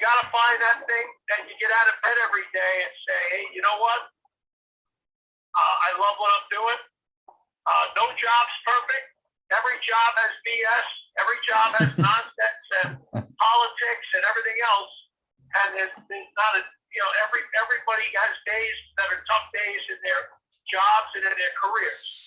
got to find that thing that you get out of bed every day and say, hey, you know what? I love what I'm doing. No job's perfect. Every job has BS. Every job has nonsense and politics and everything else. And there's not a, everybody has days that are tough days in their jobs and in their careers.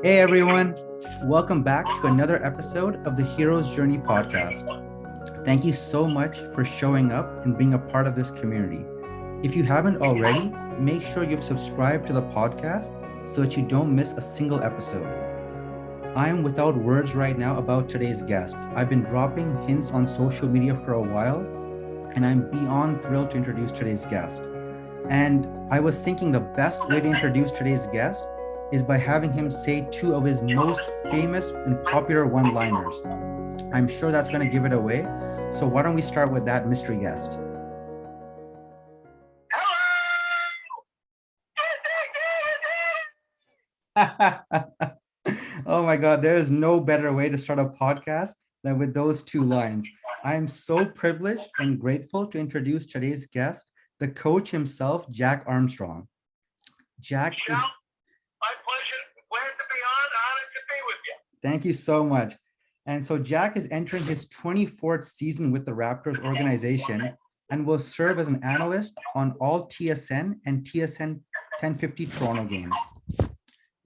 Hey everyone, welcome back to another episode of the Hero's Journey podcast. Thank you so much for showing up and being a part of this community. If you haven't already, make sure you've subscribed to the podcast so that you don't miss a single episode. I am without words right now about today's guest. I've been dropping hints on social media for a while, and I'm beyond thrilled to introduce today's guest. And I was thinking the best way to introduce today's guest is by having him say two of his most famous and popular one-liners. I'm sure that's going to give it away. So why don't we start with that mystery guest? Oh my God, there is no better way to start a podcast than with those two lines. I am so privileged and grateful to introduce today's guest, the coach himself, Jack Armstrong. Jack is... My pleasure. Glad to be on. Honored to be with you. Thank you so much. And so Jack is entering his 24th season with the Raptors organization and will serve as an analyst on all TSN and TSN 1050 Toronto games.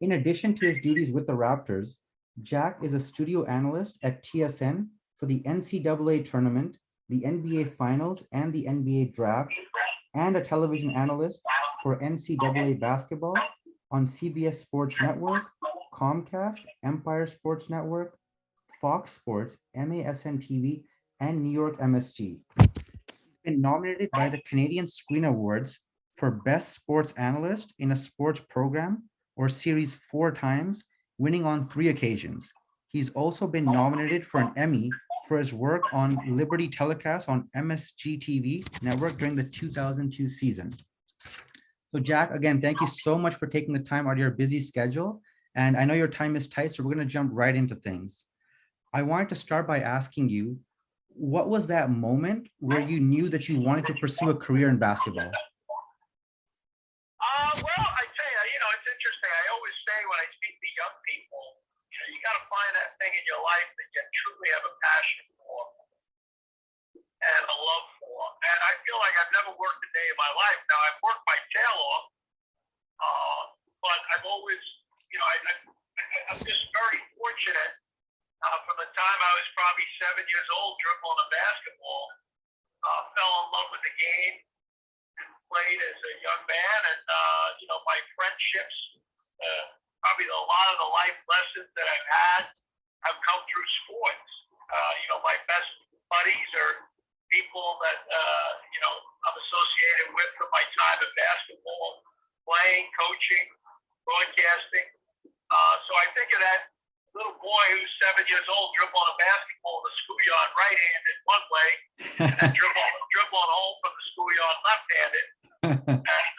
In addition to his duties with the Raptors, Jack is a studio analyst at TSN for the NCAA Tournament, the NBA Finals, and the NBA Draft, and a television analyst for NCAA basketball on CBS Sports Network, Comcast, Empire Sports Network, Fox Sports, MASN TV, and New York MSG. He's been nominated by the Canadian Screen Awards for Best Sports Analyst in a Sports Program or Series 4 times, winning on 3 occasions. He's also been nominated for an Emmy for his work on Liberty telecasts on MSG TV Network during the 2002 season. So Jack, again, thank you so much for taking the time out of your busy schedule. And I know your time is tight, so we're going to jump right into things. I wanted to start by asking you, what was that moment where you knew that you wanted to pursue a career in basketball? Well, I tell you, it's interesting. I always say when I speak to young people, you got to find that thing in your life that you truly have a passion for and a love for. And I feel like I've never worked a day in my life. Now, I've worked my tail off, but I've always, I'm just very fortunate. From the time I was probably 7 years old, dribbling a basketball, fell in love with the game and played as a young man. And, my friendships, probably a lot of the life lessons that I've had have come through sports. My best buddies are people that, I'm associated with from my time at basketball, playing, coaching, broadcasting. So I think of that little boy who's 7 years old dribbling a basketball in the schoolyard right-handed one way and then dribbling home from the schoolyard left-handed. And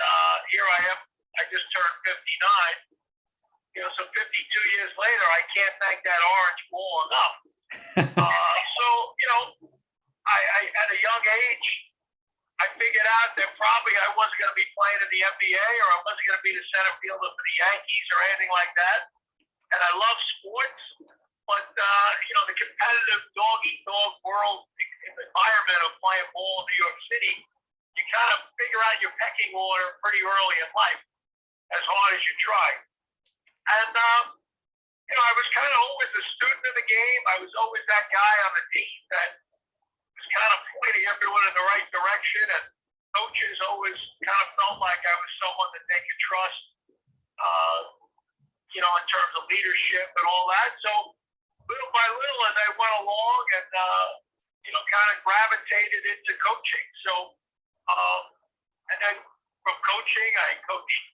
here I am. I just turned 59. So 52 years later, I can't thank that orange ball enough. I at a young age, I figured out that probably I wasn't going to be playing in the NBA or I wasn't going to be the center fielder for the Yankees or anything like that. And I love sports, but the competitive dog-eat-dog world environment of playing ball in New York City, you kind of figure out your pecking order pretty early in life, as hard as you try. And I was kind of always a student of the game. I was always that guy on the team that was kind of pointing everyone in the right direction, and coaches always kind of felt like I was someone that they could trust. uh, in terms of leadership and all that. So little by little, as I went along and, kind of gravitated into coaching. So, and then from coaching, I coached,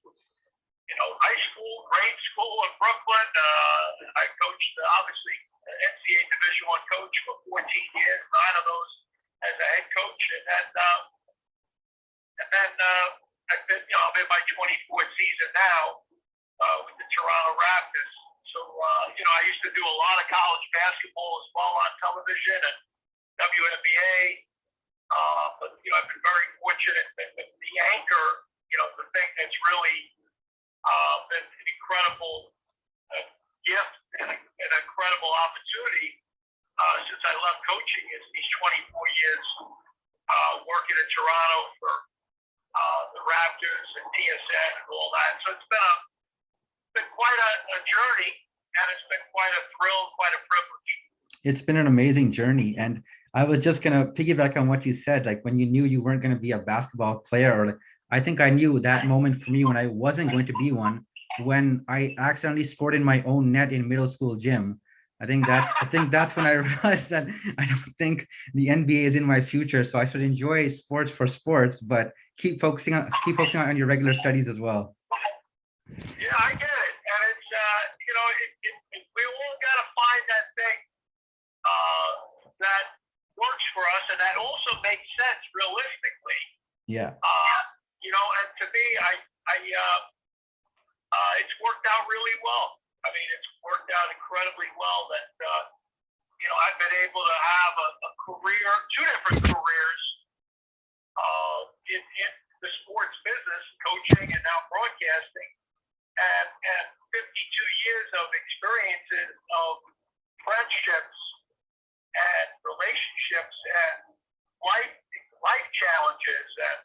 high school, grade school in Brooklyn. I coached, obviously, NCAA Division I coach for 14 years, 9 of those as a head coach. And then I've been, I'm in my 24th season now with the Toronto Raptors. So, I used to do a lot of college basketball as well on television and WNBA. But, I've been very fortunate that the anchor, the thing that's really been an incredible gift and an incredible opportunity since I left coaching is these 24 years working in Toronto for the Raptors and TSN and all that. So it's been quite a journey, and it's been quite a thrill, quite a privilege. It's been an amazing journey. And I was just going to piggyback on what you said, like when you knew you weren't going to be a basketball player, or I think I knew that moment for me when I wasn't going to be one, when I accidentally scored in my own net in middle school gym. I think that's when I realized that I don't think the NBA is in my future. So I should enjoy sports for sports, but keep focusing on your regular studies as well. Yeah, I get it. And it's, we all got to find that thing that works for us and that also makes sense realistically. Yeah. And to me, it's worked out really well. I mean, it's worked out incredibly well that, I've been able to have a career, 2 different careers in the sports business, coaching and now broadcasting, and 52 years of experiences of friendships and relationships and life challenges and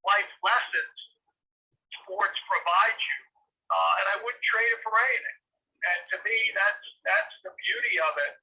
life lessons sports provides you. And I wouldn't trade it for anything. And to me, that's the beauty of it.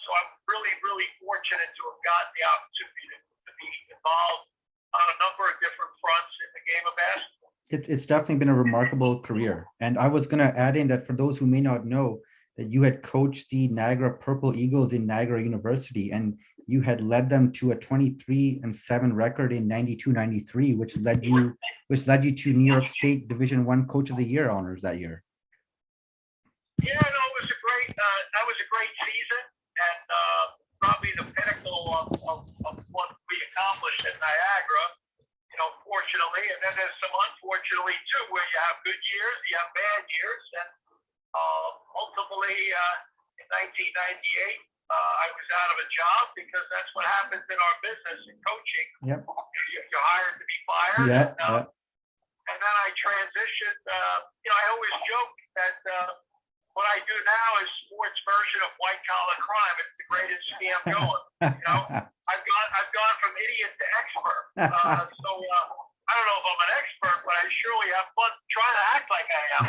So I'm really, really fortunate to have gotten the opportunity to be involved on a number of different fronts in the game of basketball. It's definitely been a remarkable career. And I was going to add in that for those who may not know, that you had coached the Niagara Purple Eagles in Niagara University, and you had led them to a 23-7 record in 92-93, which led you to New York State Division I Coach of the Year honors that year. Yeah, no, it was that was a great season, and probably the pinnacle of what we accomplished at Niagara. Fortunately, and then there's some unfortunately too, where you have good years, you have bad years, and ultimately in 1998. I was out of a job because that's what happens in our business in coaching. Yep. You're hired to be fired. Yeah. And then I transitioned. I always joke that what I do now is sports version of white collar crime. It's the greatest scam going. I've gone from idiot to expert. So I don't know if I'm an expert, but I surely have fun trying to act like I am.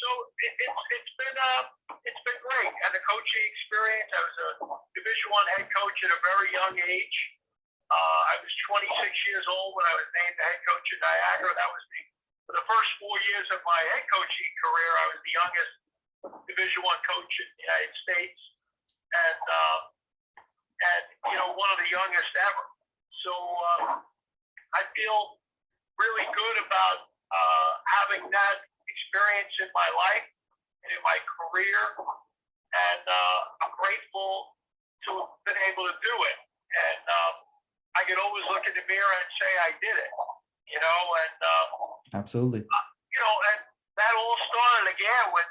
So it's been great, and the coaching experience. I was a Division I head coach at a very young age. I was 26 years old when I was named the head coach at Niagara. That was for the first 4 years of my head coaching career. I was the youngest Division I coach in the United States, and one of the youngest ever. So I feel really good about having that experience in my life and in my career, and I'm grateful to have been able to do it. And I can always look in the mirror and say I did it, and absolutely. And that all started again with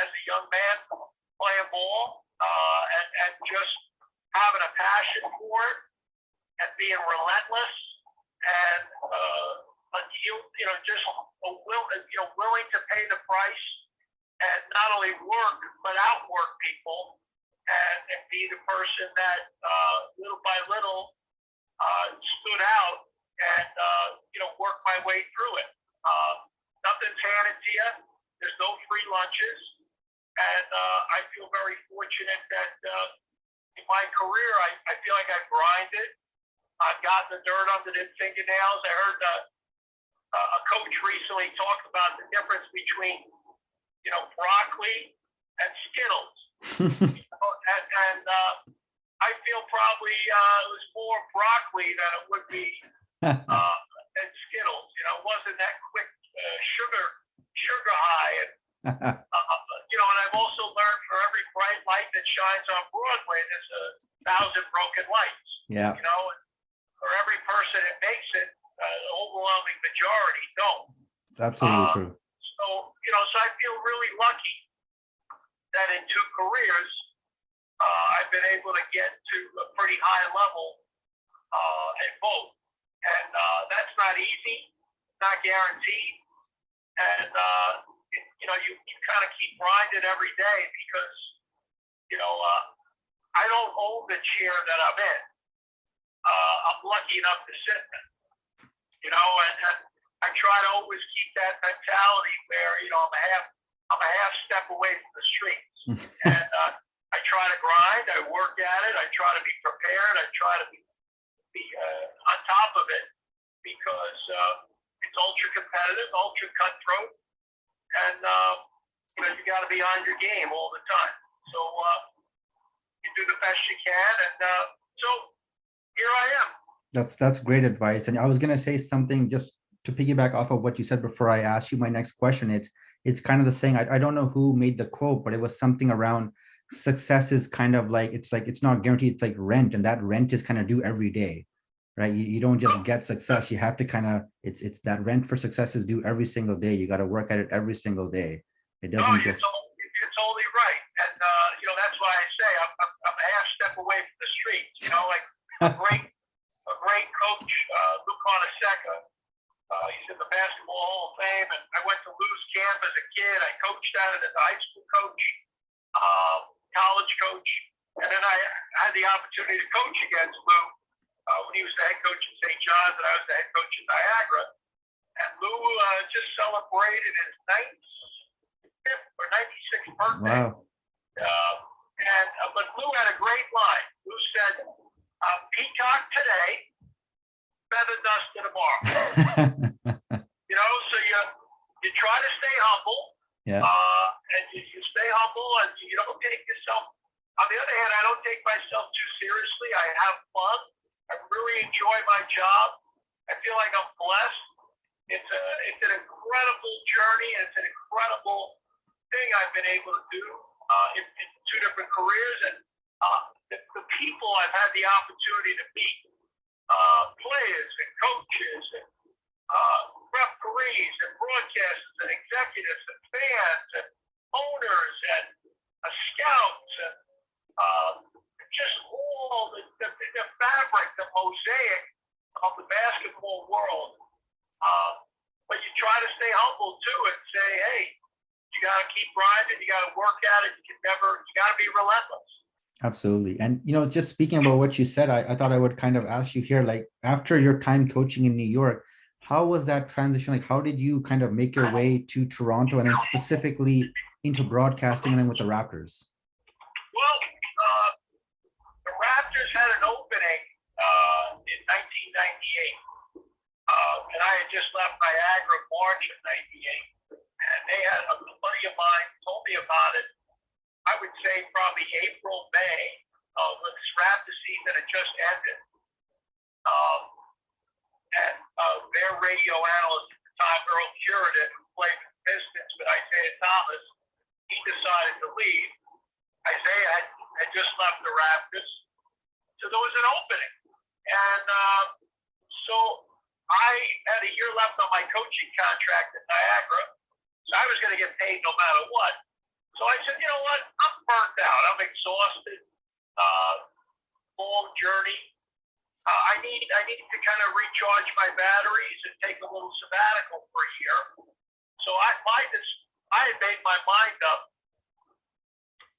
as a young man playing ball and just having a passion for it and being relentless and willing to pay the price and not only work but outwork people and be the person that little by little stood out and worked my way through it. Nothing's handed to you. There's no free lunches, and I feel very fortunate that in my career I feel like I've grinded. I've gotten the dirt under the fingernails. I heard coach recently talked about the difference between, broccoli and Skittles. And I feel probably it was more broccoli than it would be than Skittles. It wasn't that quick sugar high. And, and I've also learned for every bright light that shines on Broadway, there's 1,000 broken lights. Yeah. And for every person that makes it, the overwhelming majority don't. It's absolutely true. So I feel really lucky that in 2 careers, I've been able to get to a pretty high level at both. And that's not easy, not guaranteed. And, you kind of keep grinding every day because, I don't own the chair that I'm in. I'm lucky enough to sit in it, and I try to always keep that mentality where, I'm a half step away from the streets. And I try to grind, I work at it, I try to be prepared, I try to be on top of it because it's ultra competitive, ultra cutthroat, and you got to be on your game all the time. So you do the best you can, and so here I am. That's great advice. And I was gonna say something just to piggyback off of what you said before I ask you my next question. It's kind of the saying. I don't know who made the quote, but it was something around success is kind of like it's not guaranteed. It's like rent, and that rent is kind of due every day, right? You don't just get success. You have to kind of it's that rent for success is due every single day. You got to work at it every single day. It doesn't just. It's totally right, and that's why I say I'm a half step away from the streets. Like a great coach, Luke Onaseka. He's in the Basketball Hall of Fame, and I went to Lou's camp as a kid. I coached at it as a high school coach, college coach, and then I had the opportunity to coach against Lou when he was the head coach in St. John's, and I was the head coach in Niagara. And Lou just celebrated his 95th or 96th birthday. Wow. But Lou had a great line. Lou said, "Peacock today, feather dust tomorrow." So you try to stay humble. Yeah. And you stay humble, and you don't take yourself. On the other hand, I don't take myself too seriously. I have fun. I really enjoy my job. I feel like I'm blessed. It's an incredible journey. And it's an incredible thing I've been able to do in 2 different careers, and the people I've had the opportunity to meet, players and coaches and referees and broadcasters and executives and fans and owners and scouts and just all the fabric, the mosaic of the basketball world. But you try to stay humble too and say, hey, you got to keep grinding, you got to work at it, you got to be relentless. Absolutely. And, just speaking about what you said, I thought I would kind of ask you here, like after your time coaching in New York, how was that transition? Like, how did you kind of make your way to Toronto and then specifically into broadcasting and then with the Raptors? Well, the Raptors had an opening in 1998. And I had just left Niagara March of 98. And they had a buddy of mine told me about it. I would say probably April, May of this Raptors season had just ended. And their radio analyst at the time, Earl Curidan, who played with the Pistons with Isaiah Thomas, he decided to leave. Isaiah had just left the Raptors. So there was an opening. And so I had a year left on my coaching contract at Niagara. So I was going to get paid no matter what. So I said, you know what? I'm burnt out. I'm exhausted. Long journey. I need to kind of recharge my batteries and take a little sabbatical for a year. So I had made my mind up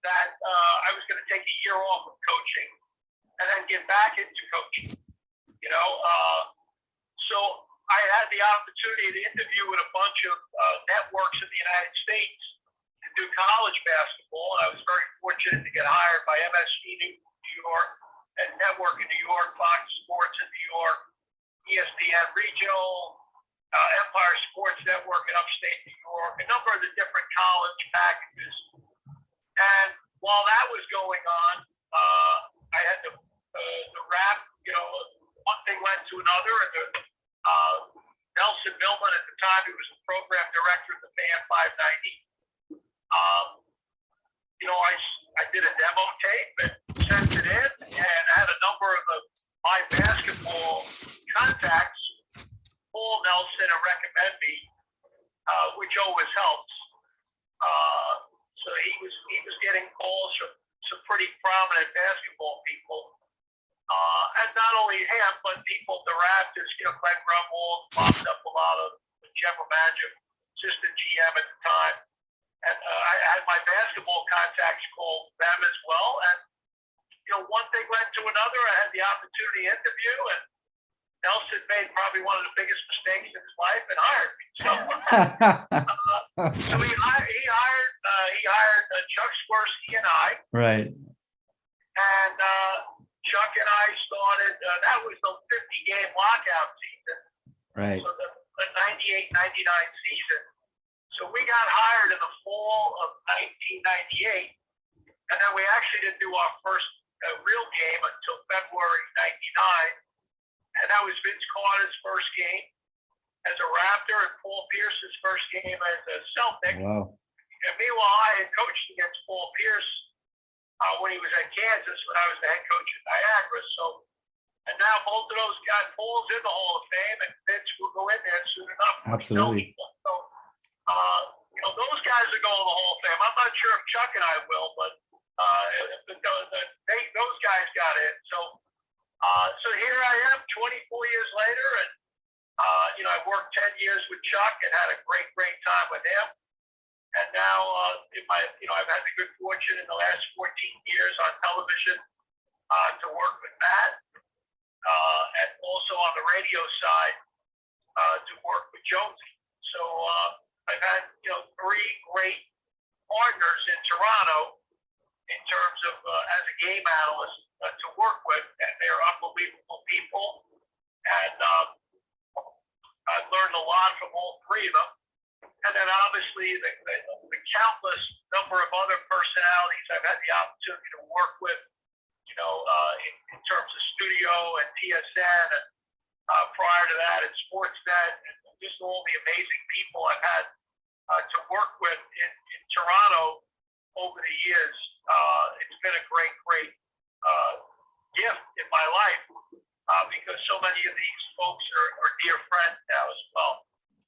that I was going to take a year off of coaching and then get back into coaching. So I had the opportunity to interview with a bunch of networks in the United States to do college basketball, and I was very fortunate to get hired by MSG New York and Network in New York, Fox Sports in New York, ESPN Regional, Empire Sports Network in upstate New York, a number of the different college packages. And while that was going on, I had the rap, one thing led to another, and Nelson Millman at the time, who was the program director of the Fan 590, I did a demo tape and sent it in, and had a number of my basketball contacts call Nelson and recommend me, which always helps. So he was getting calls from some pretty prominent basketball people. And not only him, but people at the Raptors, Glenn Grunwald popped up a lot of the general manager, assistant GM at the time. And I had my basketball contacts call them as well. And, one thing led to another. I had the opportunity to interview, and Nelson made probably one of the biggest mistakes in his life and hired me. So he hired Chuck Swirsky and I. Right. And Chuck and I started, that was the 50-game lockout season. Right. So the 98-99 season. So we got hired in the fall of 1998. And then we actually didn't do our first real game until February 99. And that was Vince Carter's first game as a Raptor and Paul Pierce's first game as a Celtic. Wow. And meanwhile, I had coached against Paul Pierce when he was at Kansas, when I was the head coach at Niagara. So, and now both of those guys, Paul's in the Hall of Fame, and Vince will go in there soon enough. Absolutely. So, those guys are going to the Hall of Fame. I'm not sure if Chuck and I will, but those guys got in. So here I am, 24 years later, and I've worked 10 years with Chuck and had a great time with him. And now, I've had the good fortune in the last 14 years on television to work with Matt, and also on the radio side to work with Jonesy. So I've had three great partners in Toronto in terms of as a game analyst to work with, and they're unbelievable people. And I've learned a lot from all three of them. And then obviously the countless number of other personalities I've had the opportunity to work with, in terms of studio and TSN, and prior to that at Sportsnet, and just all the amazing people I've had to work with in Toronto over the years. It's been a great gift in my life because so many of these folks are dear friends now as well.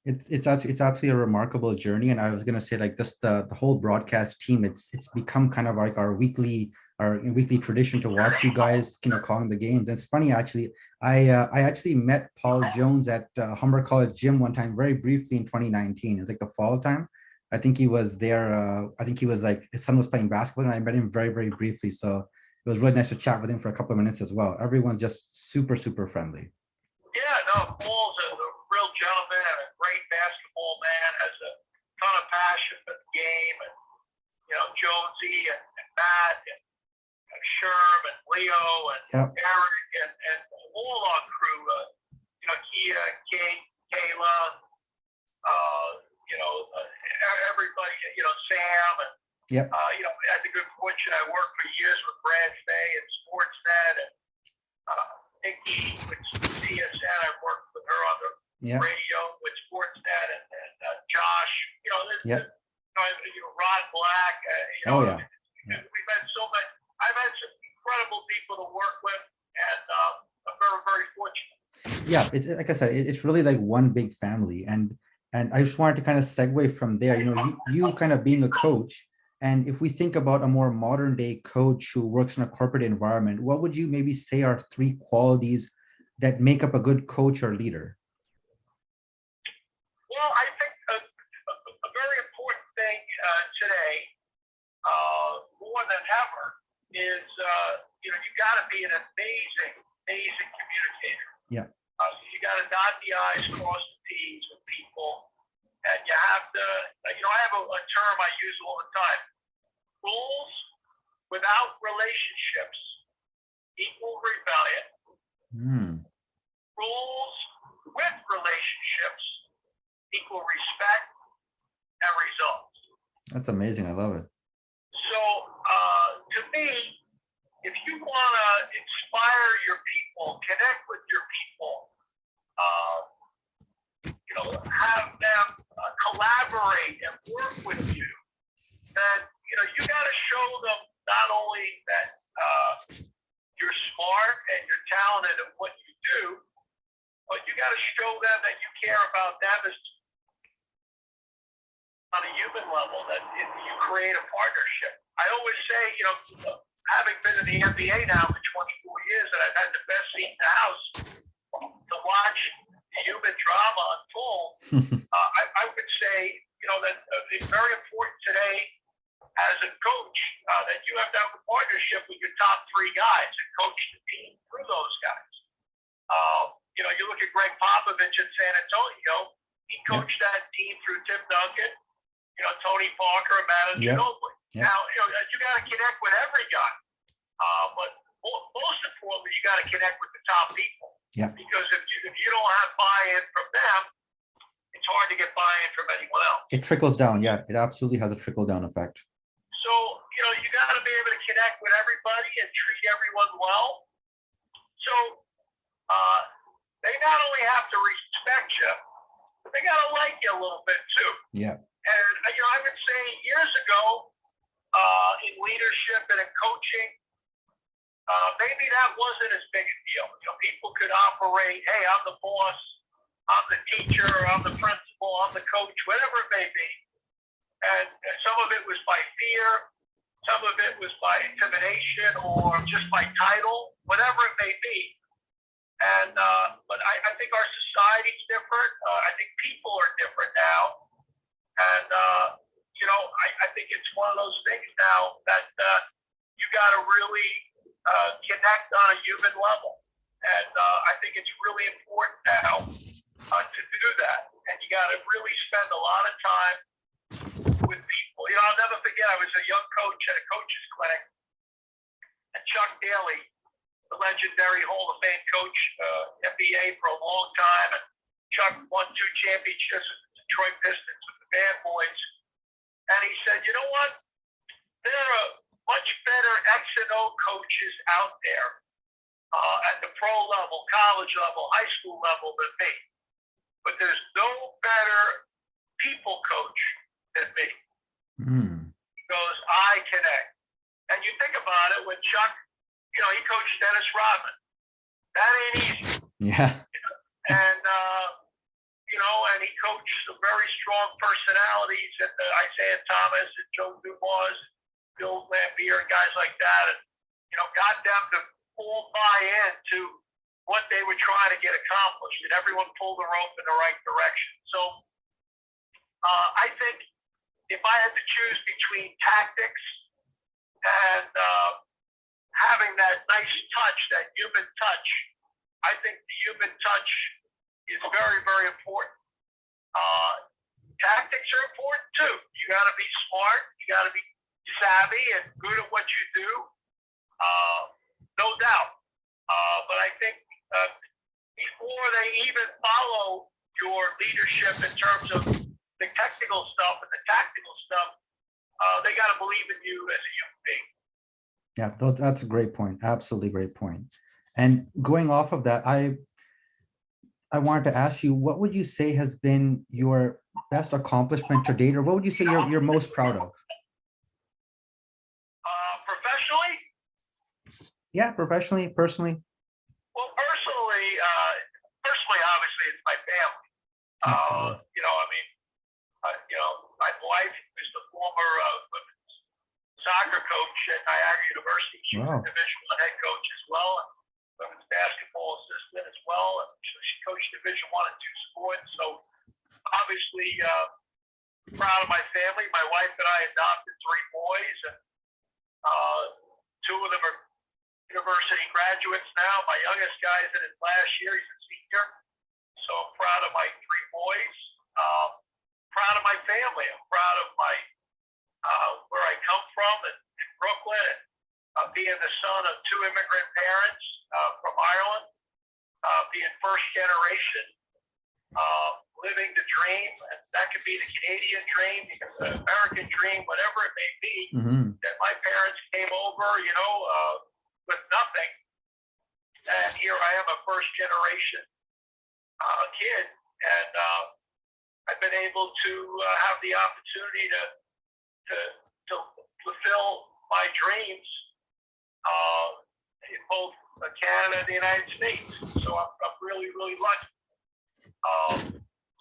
It's absolutely a remarkable journey, and I was gonna say, like, this the whole broadcast team. It's become kind of like our weekly tradition to watch you guys, calling the games. And it's funny, actually. I actually met Paul Jones at Humber College Gym one time, very briefly in 2019. It was like the fall time. I think he was there. I think he was like, his son was playing basketball, and I met him very briefly. So it was really nice to chat with him for a couple of minutes as well. Everyone's just super friendly. Yeah, no, Paul's a real gentleman and a great basketball man, has a ton of passion for the game, and Jonesy and Matt and Sherm and Leo and Eric and all our crew, Kia, Kate, Kayla, everybody, Sam, and I had the good fortune. I worked for years with Brad Fay at Sportsnet, and Nikki with TSN. I worked with her on the radio with Sportsnet, and Josh. Rod Black. We've had so much. I've had some incredible people to work with, and I'm very fortunate. Yeah, it's like I said, it's really like one big family, and I just wanted to kind of segue from there. You kind of being a coach, and if we think about a more modern day coach who works in a corporate environment, what would you maybe say are three qualities that make up a good coach or leader? Well, I think a very important thing today, more than ever, is you got to be an amazing communicator. Yeah. You got to dot the I's, cross the T's with people, and you have to. I have a term I use all the time: rules without relationships equal rebellion. Rules with relationships That's amazing. I love it. So to me, if you want to inspire your people, connect with your people, have them collaborate and work with you, then you got to show them not only that you're smart and you're talented at what you do, but you got to show them that you care about them as on a human level, that you create a partnership. I always say, having been in the NBA now for 24 years, and I've had the best seat in the house to watch the human drama unfold, I would say, that it's very important today as a coach that you have to have a partnership with your top three guys and coach the team through those guys. You look at Greg Popovich in San Antonio, he coached that team through Tim Duncan, Tony Parker, and Manu Ginobili. Now, you got to connect with every guy. But most importantly, you got to connect with the top people. Yeah. Because if you don't have buy-in from them, it's hard to get buy-in from anyone else. It trickles down. Yeah, it absolutely has a trickle-down effect. So, you got to be able to connect with everybody and treat everyone well. So, they not only have to respect you, but they got to like you a little bit too. Yeah. And, I would say years ago, in leadership and in coaching, maybe that wasn't as big a deal. People could operate, hey, I'm the boss, I'm the teacher, I'm the principal, I'm the coach, whatever it may be. And some of it was by fear, some of it was by intimidation or just by title, whatever it may be. And but I think our society's different. I think people are different now. And I think it's one of those things now that you got to really connect on a human level. And I think it's really important now to do that. And you got to really spend a lot of time with people. I'll never forget, I was a young coach at a coach's clinic, and Chuck Daly, the legendary Hall of Fame coach, NBA for a long time, and Chuck won 2 championships with the Detroit Pistons with the Bad Boys. And he said, you know what? There are much better X and O coaches out there at the pro level, college level, high school level than me. But there's no better people coach than me. Because I connect. And you think about it, when Chuck, he coached Dennis Rodman. That ain't easy. Yeah. And, and he coached some very strong personalities, and Isaiah Thomas and Joe Dubois, Bill Lambier, and guys like that, and, got them to all buy into what they were trying to get accomplished, and everyone pulled the rope in the right direction. So I think if I had to choose between tactics and having that nice touch, that human touch, I think the human touch is very, very important. Tactics are important too. You got to be smart. You got to be savvy and good at what you do. No doubt. But I think before they even follow your leadership in terms of the technical stuff and the tactical stuff, they got to believe in you as a human being. Yeah, that's a great point. Absolutely great point. And going off of that, I wanted to ask you, what would you say has been your best accomplishment to date, or what would you say you're most proud of? Professionally? Yeah, professionally, personally. Well, personally, obviously, it's my family. My wife is the former women's soccer coach at Niagara University. She's a Division I head coach as well, and women's basketball assistant as well. And so she coached Division I and II sports. So obviously, proud of my family. My wife and I adopted 3 boys, and 2 of them are university graduates now. My youngest guy is in his last year. He's a senior. So I'm proud of my 3 boys. Proud of my family. I'm proud of my where I come from in Brooklyn, and being the son of 2 immigrant parents from Ireland, being first generation, living the dream, And that could be the Canadian dream, the American dream, whatever it may be. That my parents came over, with nothing, and here I am, a first generation kid, and I've been able to have the opportunity to fulfill my dreams in both Canada and the United States. So I'm really, really lucky.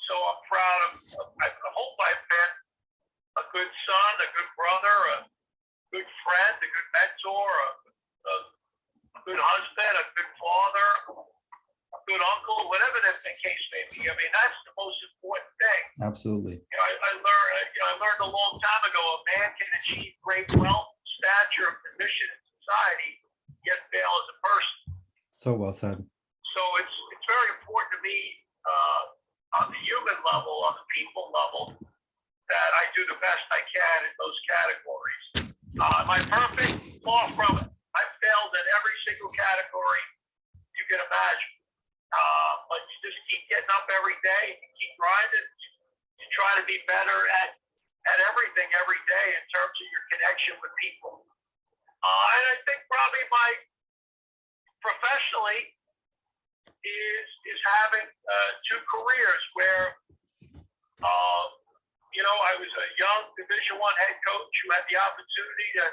So I'm proud of, I hope I've been a good son, a good brother, a good friend, a good mentor, a good husband, a good father, a good uncle, whatever the case may be. I mean, that's the most important thing. Absolutely. I learned a long time ago, a man can achieve great wealth, stature, and position in society, yet fail as a person. So well said. So it's very important to me on the human level, on the people level, that I do the best I can in those categories. Am I perfect? Far from it. I've failed in every single category you can imagine. But you just keep getting up every day, you keep grinding, you try to be better at everything every day in terms of your connection with people. And I think probably my professionally is having two careers where I was a young Division I head coach who had the opportunity to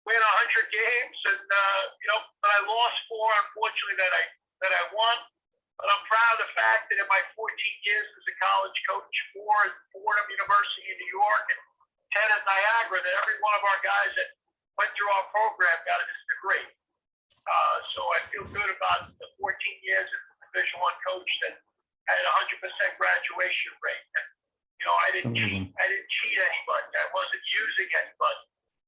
win 100 games, and but I lost 4, unfortunately, that I won. But I'm proud of the fact that in my 14 years as a college coach, 4 at Fordham University in New York and 10 at Niagara, that every one of our guys that went through our program got this degree. So I feel good about the 14 years as a Division I coach that had 100% graduation rate. And, I didn't cheat anybody. I wasn't using anybody.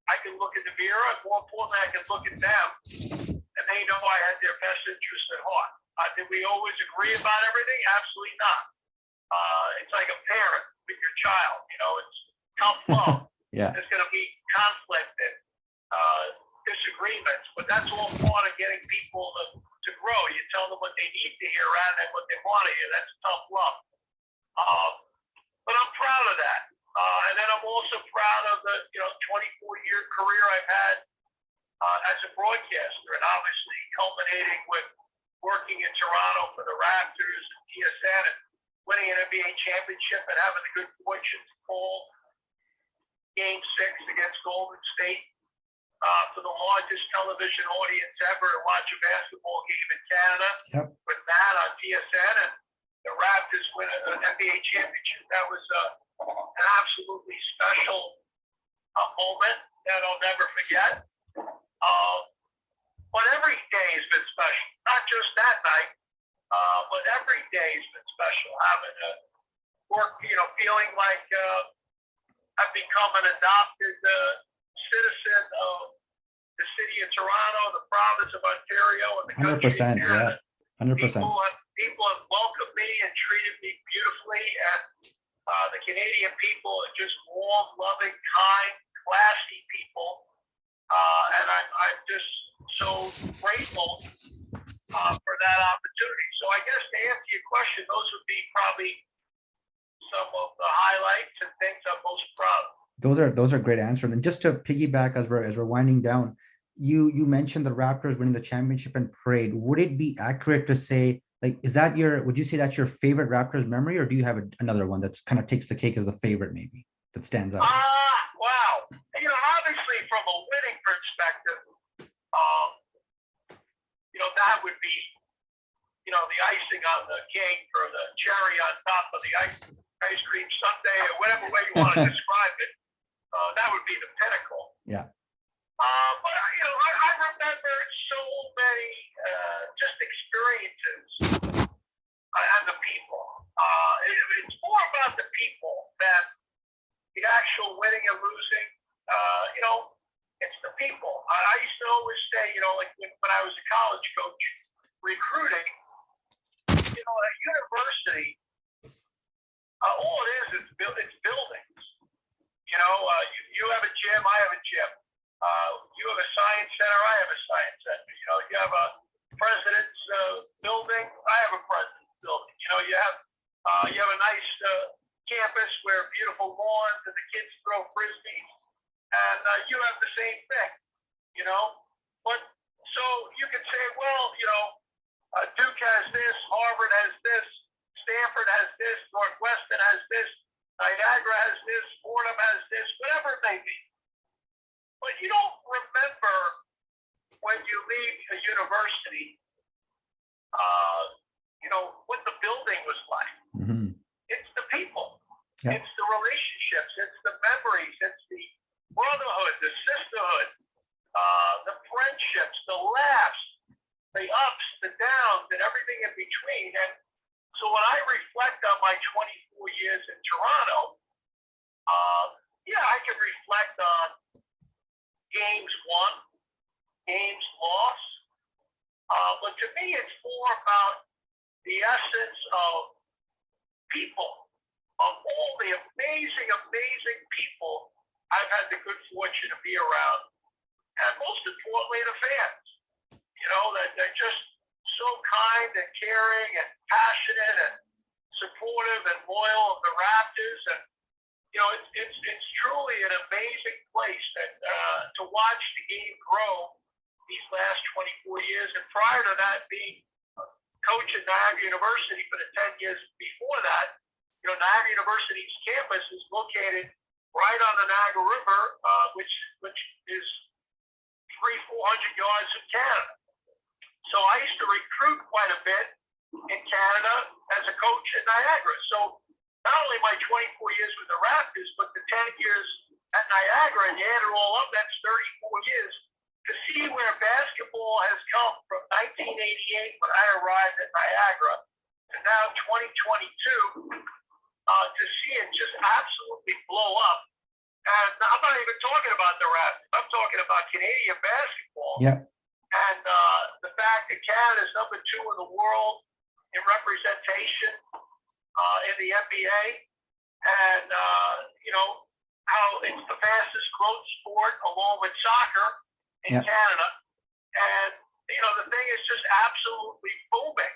I can look at the mirror, and more importantly, I can look at them, and they know I had their best interest at heart. Did we always agree about everything? Absolutely not. It's like a parent with your child. It's tough love. Yeah. There's going to be conflict and disagreements, but that's all part of getting people to grow. You tell them what they need to hear rather than what they want to hear. That's tough love. But I'm proud of that. And then I'm also proud of the 24-year career I've had as a broadcaster, and obviously culminating with working in Toronto for the Raptors and TSN and winning an NBA championship and having the good fortune to call Game 6 against Golden State for the largest television audience ever to watch a basketball game in Canada. Yep. With that on TSN, and the Raptors win an NBA championship. That was an absolutely special moment that I'll never forget. But every day has been special. Not just that night, but every day has been special. Having to work, feeling like I've become an adopted citizen of the city of Toronto, the province of Ontario, and the country of Canada. 100%. People have welcomed me and treated me beautifully, and the Canadian people are just warm, loving, kind, classy people, and I'm just so grateful for that opportunity. So I guess to answer your question, those would be probably some of the highlights and things I'm most proud of. Those are great answers. And just to piggyback as we're winding down, you mentioned the Raptors winning the championship and parade. Would it be accurate to say, would you say that's your favorite Raptors memory, or do you have another one that's kind of takes the cake as the favorite, maybe, that stands out? Wow. Obviously from a winning perspective, that would be, the icing on the cake or the cherry on top of the ice cream sundae, or whatever way you want to describe it. That would be the pinnacle. Yeah. But I remember so many just experiences and the people. It's more about the people than the actual winning and losing. It's the people. I used to always say, like when I was a college coach recruiting, at university, all it is it's buildings. You have a gym, I have a gym. You have a science center, I have a science center. You have a president's building, I have a president's building. You have a nice where beautiful lawns and the kids throw frisbees, and you have the same thing, you know. But so you can say, well, you know, Duke has this, Harvard has this, Stanford has this, Northwestern has this, Niagara has this, Fordham has this, whatever it may be. But you don't remember when you leave a university, you know, what the building was like. Mm-hmm. It's the people. Yeah. It's the relationships. It's the memories. It's the brotherhood, the sisterhood, the friendships, the laughs, the ups, the downs, and everything in between. And so when I reflect on my 24 years in Toronto, yeah, I can reflect on games won, games lost. But to me, it's more about the essence of people, of all the amazing, amazing people I've had the good fortune to be around. And most importantly, the fans, you know, that they're just so kind and caring and passionate and supportive and loyal of the Raptors. And, you know, it's truly an amazing place that, to watch the game grow these last 24 years. And prior to that, being coach at Niagara University for the 10 years before that, you know, Niagara University's campus is located right on the Niagara River, which is 300-400 yards from Canada. So I used to recruit quite a bit in Canada as a coach at Niagara. So not only my 24 years with the Raptors, but the 10 years at Niagara, and you add it all up, that's 34 years. To see where basketball has come from 1988 when I arrived at Niagara to now 2022, to see it just absolutely blow up. And I'm not even talking about the Raptors. I'm talking about Canadian basketball. Yeah. And the fact that Canada is number 2 in the world in representation in the NBA, and you know, how it's the fastest growth sport along with soccer in Canada. And you know, the thing is just absolutely booming.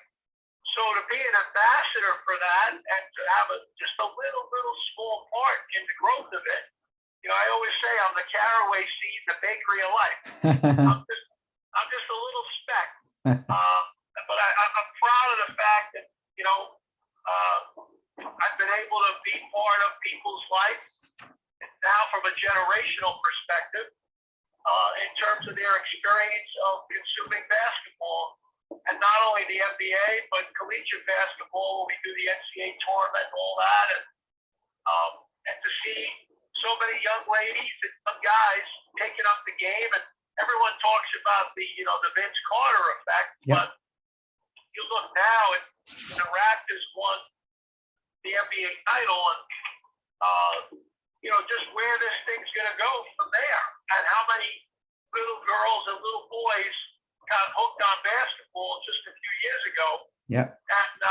So to be an ambassador for that and to have just a little small part in the growth of it, you know, I always say I'm the caraway seed, the bakery of life. I'm just a little speck. But I'm proud of the fact that, you know, I've been able to be part of people's life now from a generational perspective, in terms of their experience of consuming basketball. And not only the NBA, but collegiate basketball, when we do the NCAA Tournament and all that. And to see so many young ladies and young guys taking up the game. And everyone talks about the Vince Carter effect. Yep. But you look now, and the Raptors won the NBA title, and you know, just where this thing's going to go from there, and how many little girls and little boys got hooked on basketball just a few years ago. Yeah. And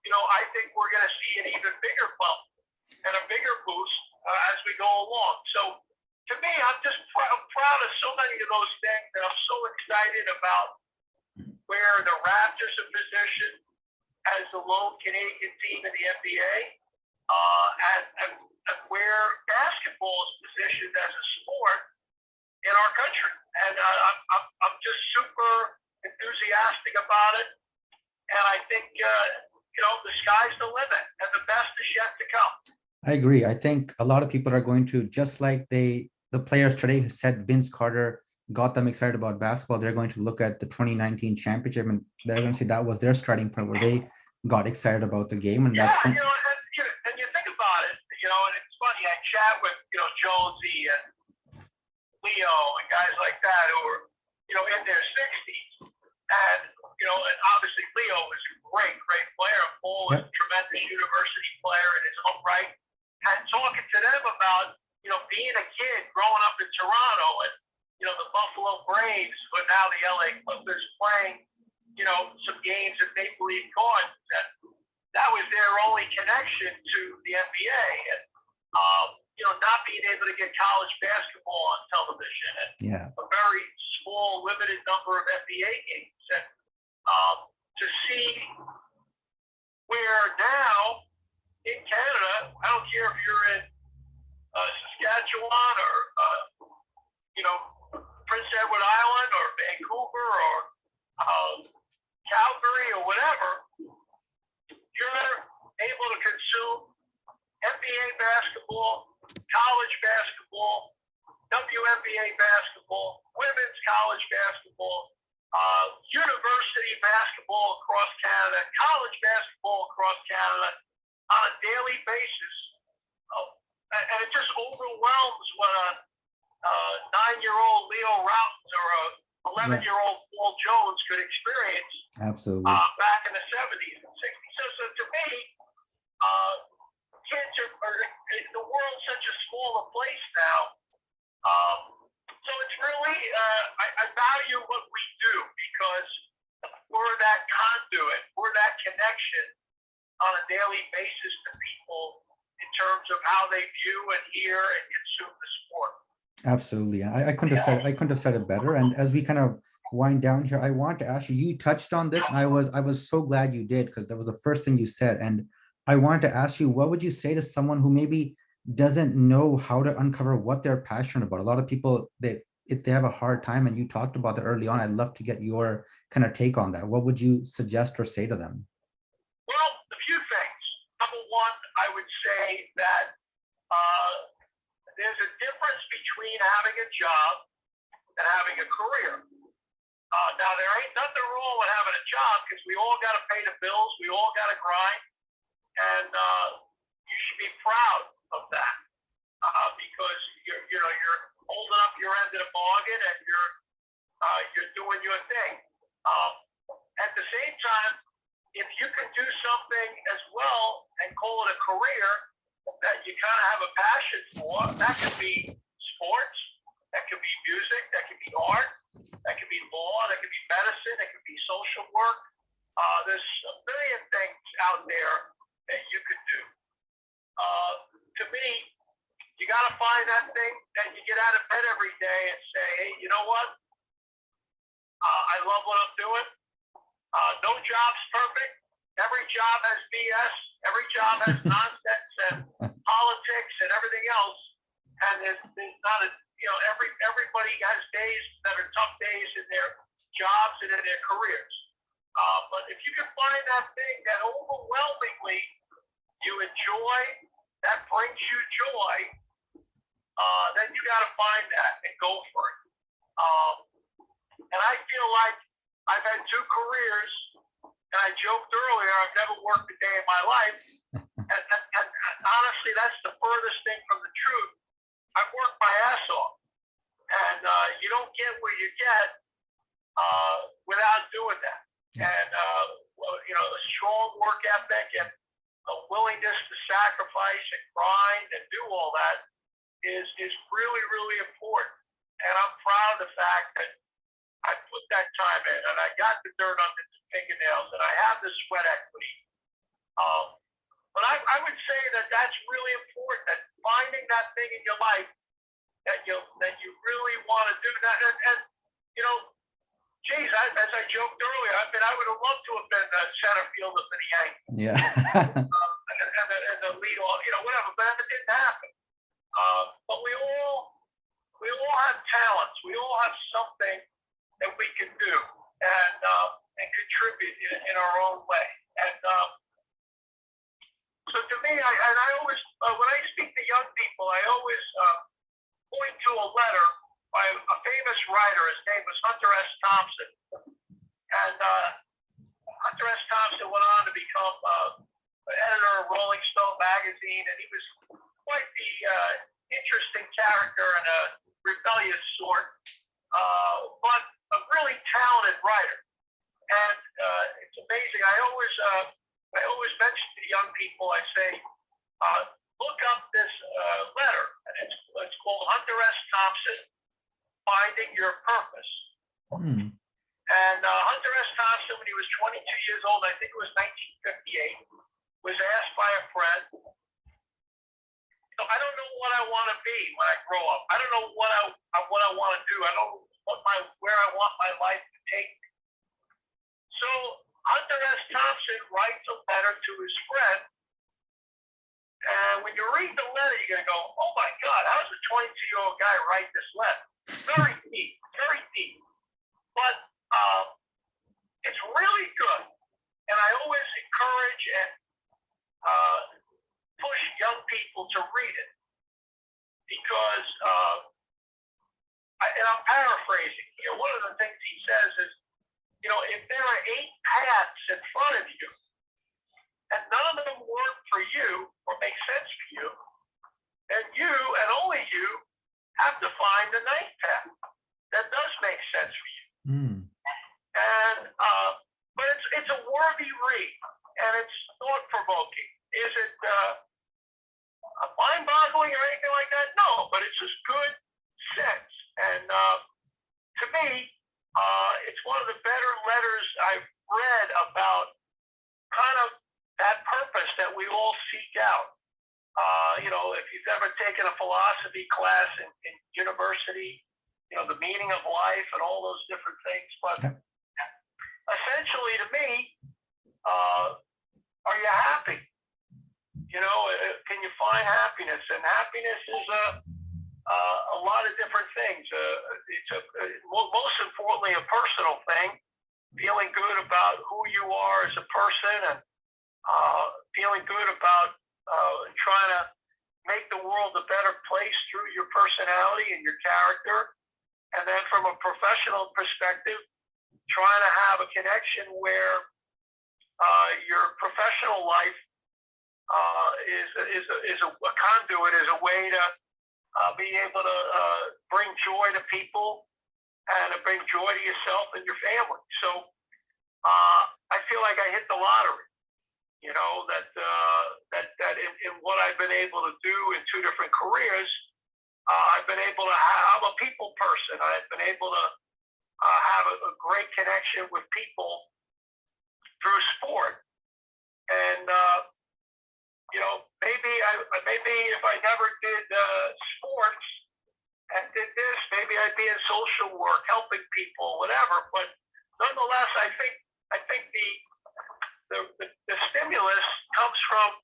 you know, I think we're going to see an even bigger bump and a bigger boost as we go along. So to me, I'm just proud of so many of those things, and I'm so excited about where the Raptors are positioned as the lone Canadian team in the NBA, and where basketball is positioned as a sport in our country. And I'm just super enthusiastic about it. And I think, you know, the sky's the limit, and the best is yet to come. I agree. I think a lot of people are going to, just like the players today who said Vince Carter got them excited about basketball, they're going to look at the 2019 championship and they're going to say that was their starting point where they got excited about the game. And that's you know, and you think about it, you know, and it's funny, I chat with, you know, Jonesy and Leo and guys like that who are, you know, in their 60s. And, you know, and obviously Leo was a great player. Paul was a tremendous university player in his own right. And talking to them about, you know, being a kid growing up in Toronto, and, you know, the Buffalo Braves, but now the LA Clippers playing, you know, some games at Maple Leaf Gardens. And that was their only connection to the NBA. And, you know, not being able to get college basketball on television, and a very small, limited number of NBA games. And to see where now in Canada, I don't care want, or Prince Edward Island, or Vancouver, or Calgary, or whatever, you're able to consume NBA basketball, college basketball, WNBA basketball, women's college basketball, university basketball across Canada, college basketball across Canada on a daily basis. And it just overwhelms what a 9-year-old Leo Routins or a 11-year-old Paul Jones could experience. Absolutely. Back in the 70s and 60s. So to me, kids the world's such a smaller place now. So it's really, I value what we do because we're that conduit, we're that connection on a daily basis to people in terms of how they view and hear and consume the sport. Absolutely. I couldn't have said it better. And as we kind of wind down here, I want to ask you, you touched on this, and I was so glad you did, because that was the first thing you said. And I wanted to ask you, what would you say to someone who maybe doesn't know how to uncover what they're passionate about? A lot of people, if they have a hard time, and you talked about that early on, I'd love to get your kind of take on that. What would you suggest or say to them? Well, a few things. Number one, I would say that there's a difference between having a job and having a career. Now, there ain't nothing wrong with having a job, because we all got to pay the bills, we all got to grind, and you should be proud of that because you're holding up your end of the bargain and you're doing your thing. At the same time, if you can do something as well and call it a career that you kind of have a passion for, that could be sports, that could be music, that could be art, that could be law, that could be medicine, that could be social work. There's a million things out there that you could do. To me, you got to find that thing that you get out of bed every day and say, hey, you know what? I love what I'm doing. No job's perfect. Every job has BS. Every job has nonsense and politics and everything else. And there's not everybody has days that are tough days in their jobs and in their careers. But if you can find that thing that overwhelmingly you enjoy, that brings you joy, then you got to find that and go for it. And I feel like I've had two careers, and I joked earlier, I've never worked a day in my life. And honestly, that's the furthest thing from the truth. I've worked my ass off. And you don't get where you get without doing that. And, a strong work ethic and a willingness to sacrifice and grind and do all that is really, really important. And I'm proud of the fact that I put that time in and I got the dirt under the fingernails and I have the sweat equity. But I would say that that's really important, that finding that thing in your life that you really want to do that. And geez, as I joked earlier, I would have loved to have been the center fielder for the Yankees. Yeah. and the lead off, whatever, but it didn't happen. But we all have talents. We all have something that we can do and contribute in our own way. And so to me, I always, when I speak to young people, I always point to a letter by a famous writer. His name was Hunter S. Thompson. And Hunter S. Thompson went on to become an editor of Rolling Stone magazine, and he was quite the interesting character and a rebellious sort, but a really talented writer. And it's amazing. I always mention to young people, I say, look up this letter, and it's called Hunter S. Thompson, Finding Your Purpose. And Hunter S. Thompson, when he was 22 years old, I think it was 1958, was asked by a friend, I don't know what I want to be when I grow up. I don't know what I want to do. I don't know where I want my life to take me. So Hunter S. Thompson writes a letter to his friend, and when you read the letter, you're going to go, oh my God, how does a 22-year-old guy write this letter? Very deep, very deep. But it's really good. And I always encourage and push young people to read it. Because, and I'm paraphrasing here, one of the things he says is, if there are 8 paths in front of you, and none of them work for you or make sense for you, then you and only you have to find the 9th path that does make sense for you. And but it's a worthy read, and it's thought-provoking. Is it mind-boggling or anything like that? No, but it's just good sense. And to me, it's one of the better letters I've read about kind of that purpose that we all seek out. If you've ever taken a philosophy class in university, the meaning of life and all those different things. But essentially, to me, are you happy? Can you find happiness? And happiness is a lot of different things. It's most importantly a personal thing, feeling good about who you are as a person, and feeling good about trying to make the world a better place through your personality and your character. And then from a professional perspective, trying to have a connection where your professional life is a conduit, is a way to be able to bring joy to people and to bring joy to yourself and your family. So I feel like I hit the lottery. That in what I've been able to do in 2 different careers, I've been able to I'm a people person. I've been able to have a great connection with people through sport. And, maybe if I never did sports and did this, maybe I'd be in social work, helping people, whatever. But nonetheless, I think the stimulus comes from,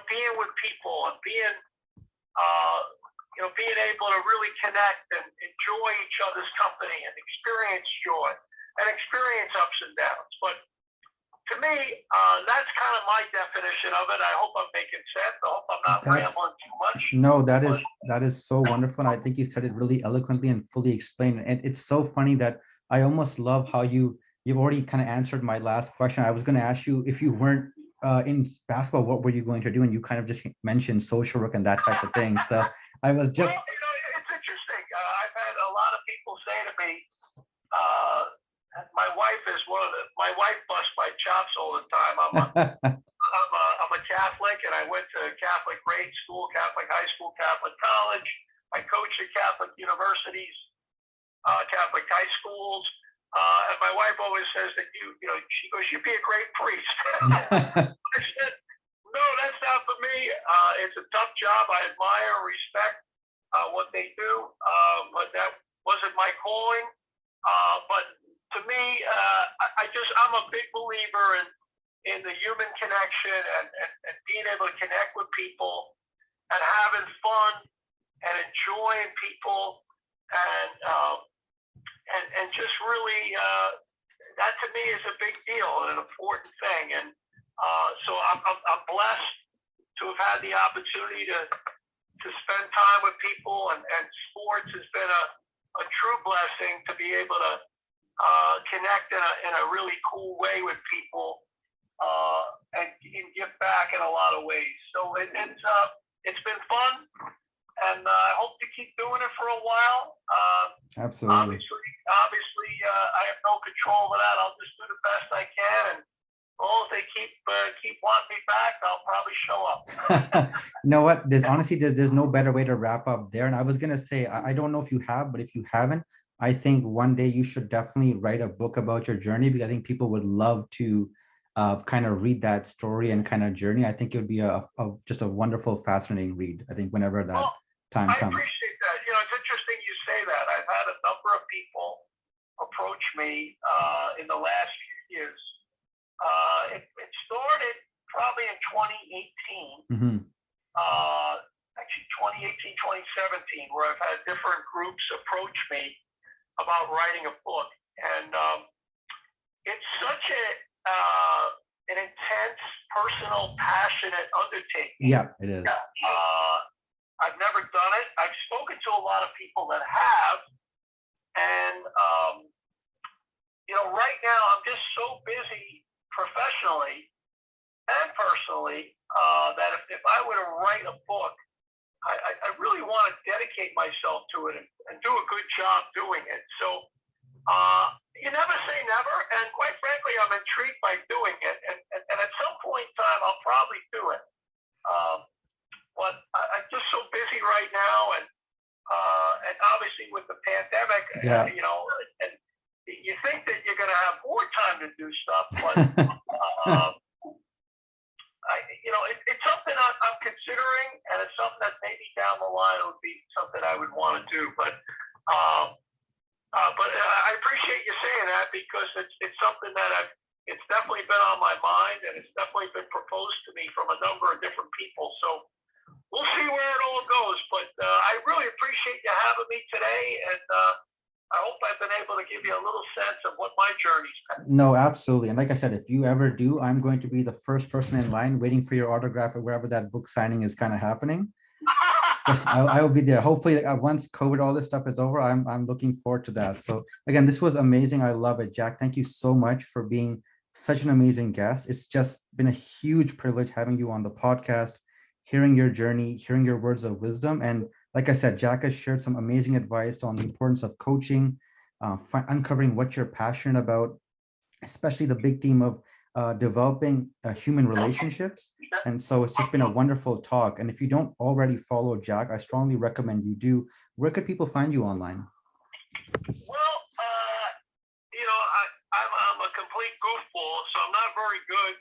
being with people and being able to really connect and enjoy each other's company and experience joy and experience ups and downs. But to me, that's kind of my definition of it. I hope I'm making sense. I hope I'm not rambling too much. No, that is so wonderful. I think you said it really eloquently and fully explained. And it's so funny that I almost love how you've already kind of answered my last question. I was going to ask you, if you weren't in basketball, what were you going to do? And you kind of just mentioned social work and that type of thing. So I was just... Well, it's interesting. I've had a lot of people say to me, my wife busts my chops all the time. I'm a Catholic, and I went to Catholic grade school, Catholic high school, Catholic college. I coached at Catholic universities, Catholic high schools. And my wife always says that she goes, you'd be a great priest. I said, no, that's not for me. It's a tough job. I admire and respect what they do, but that wasn't my calling. But to me, I'm a big believer in the human connection and being able to connect with people and having fun and enjoying people and just really that to me is a big deal and an important thing. And so I'm blessed to have had the opportunity to spend time with people, and sports has been a true blessing to be able to connect in a really cool way with people and give back in a lot of ways. So it's been fun, and I hope to keep doing it for a while. Absolutely. Obviously, I have no control of that. I'll just do the best I can, and well, if they keep wanting me back, I'll probably show up. You know what? There's no better way to wrap up there. And I was gonna say, I don't know if you have, but if you haven't, I think one day you should definitely write a book about your journey, because I think people would love to kind of read that story and kind of journey. I think it would be just a wonderful, fascinating read. I think whenever that time comes. I appreciate that. It's interesting you say that. I've had a number of people approach me in the last few years. It started probably in 2018. Mm-hmm. Actually 2018, 2017, where I've had different groups approach me about writing a book. And it's such an intense, personal, passionate undertaking. Yeah, it is. I've never done it. I've spoken to a lot of people that have. And, right now I'm just so busy professionally and personally that if I were to write a book, I really want to dedicate myself to it and do a good job doing it. So you never say never, and quite frankly, I'm intrigued by doing it. And at some point in time, I'll probably do it. But I'm just so busy right now, and obviously with the pandemic, Yeah. And you think that you're going to have more time to do stuff, but it's something I'm considering, and it's something that maybe down the line would be something I would want to do. But I appreciate you saying that, because it's something that it's definitely been on my mind, and it's definitely been proposed to me from a number of different people. So we'll see where it all goes. But I really appreciate you having me today, and I hope I've been able to give you a little sense of what my journey's been. No, absolutely. And like I said, if you ever do, I'm going to be the first person in line waiting for your autograph or wherever that book signing is kind of happening. So I will be there. Hopefully, once COVID, all this stuff is over, I'm looking forward to that. So again, this was amazing. I love it. Jack, thank you so much for being such an amazing guest. It's just been a huge privilege having you on the podcast, hearing your journey, hearing your words of wisdom. And like I said, Jack has shared some amazing advice on the importance of coaching, uncovering what you're passionate about, especially the big theme of developing human relationships. And so it's just been a wonderful talk. And if you don't already follow Jack, I strongly recommend you do. Where could people find you online? Well, I'm a complete goofball, so I'm not very good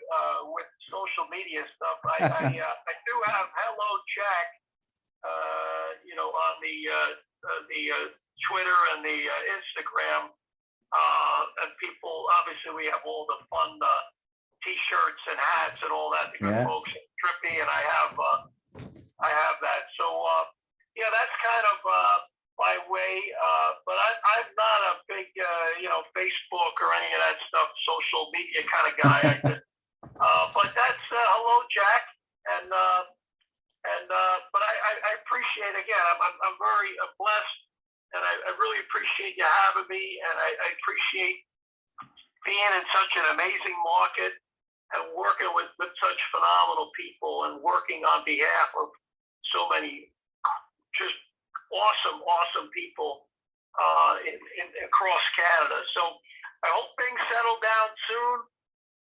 with social media stuff. I do have Hello Jack, on the Twitter and the Instagram, and people, obviously we have all the fun T-shirts and hats and all that. The good folks at Trippy, and I have that. So that's kind of my way. But I'm not a big Facebook or any of that stuff, social media kind of guy. But that's Hello Jack, and but I appreciate, again, I'm very blessed, and I really appreciate you having me, and I appreciate being in such an amazing market and working with such phenomenal people and working on behalf of so many just awesome people across Canada. So I hope things settle down soon,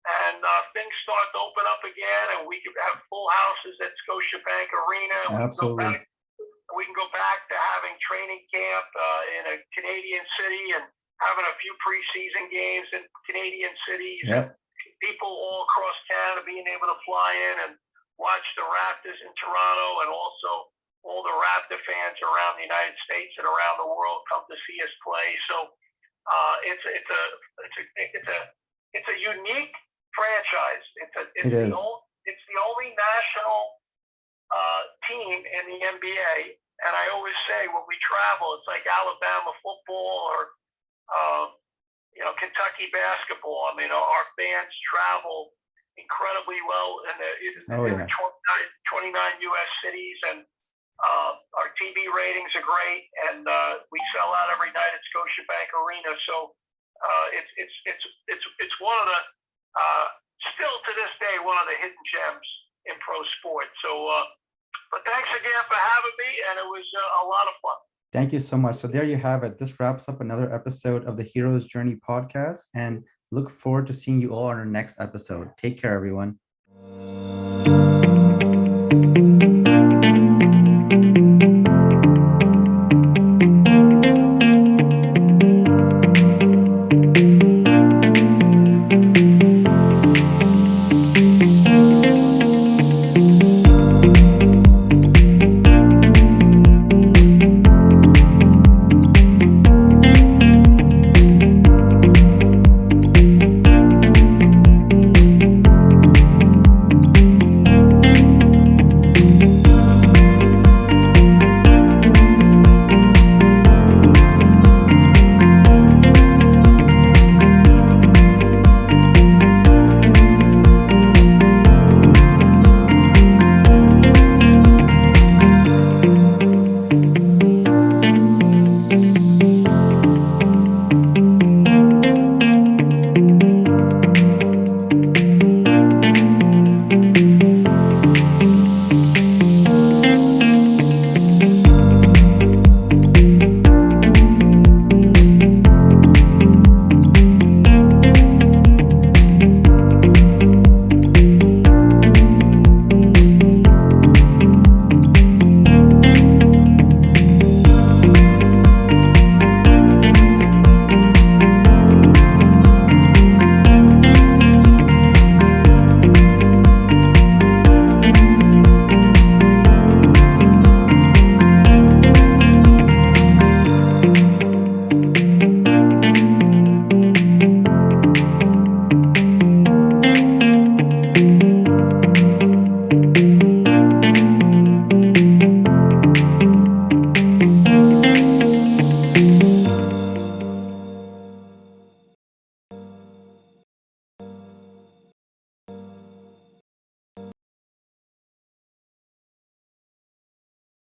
and things start to open up again, and we can have full houses at Scotiabank Arena. Absolutely. We can go back to having training camp in a Canadian city and having a few preseason games in Canadian cities. Yep. People all across Canada being able to fly in and watch the Raptors in Toronto, and also all the Raptor fans around the United States and around the world come to see us play. So it's a unique franchise. It's the only national team in the NBA. And I always say, when we travel, it's like Alabama football or Kentucky basketball. I mean, our fans travel incredibly well in 29 U.S. cities, and our TV ratings are great, and we sell out every night at Scotiabank Arena. So it's one of the still to this day one of the hidden gems in pro sports. So, but thanks again for having me, and it was a lot of fun. Thank you so much. So there you have it. This wraps up another episode of the Hero's Journey podcast, and look forward to seeing you all on our next episode. Take care, everyone.